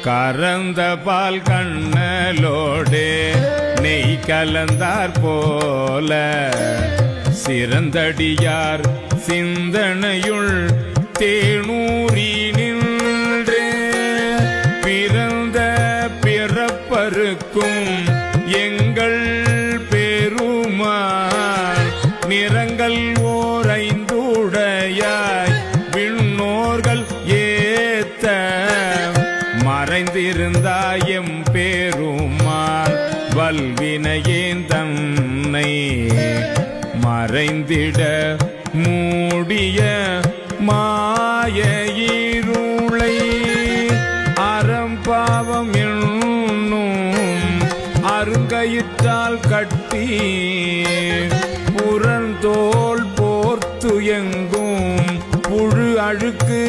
கறந்த பால் கண்ணலோடு நெய் கலந்தார் போல சிறந்தடியார் சிந்தனையுள் தேனூரி நின்று பிறந்த பிறப்பருக்கும் எங்கள் பெருமாள் நிறங்கள் ஓரைந்துடையாய் விண்ணோர்கள் ஏத்த மறைந்திருந்தாயம் பெருமாள் வல்வினையேன் தன்னை மறைந்திட மூடிய மாய இருளை அறம்பாவம் என்னும் அருங்கயிற்றால் கட்டி புறந்தோல் போர்த்து எங்கும் புழு அழுக்கு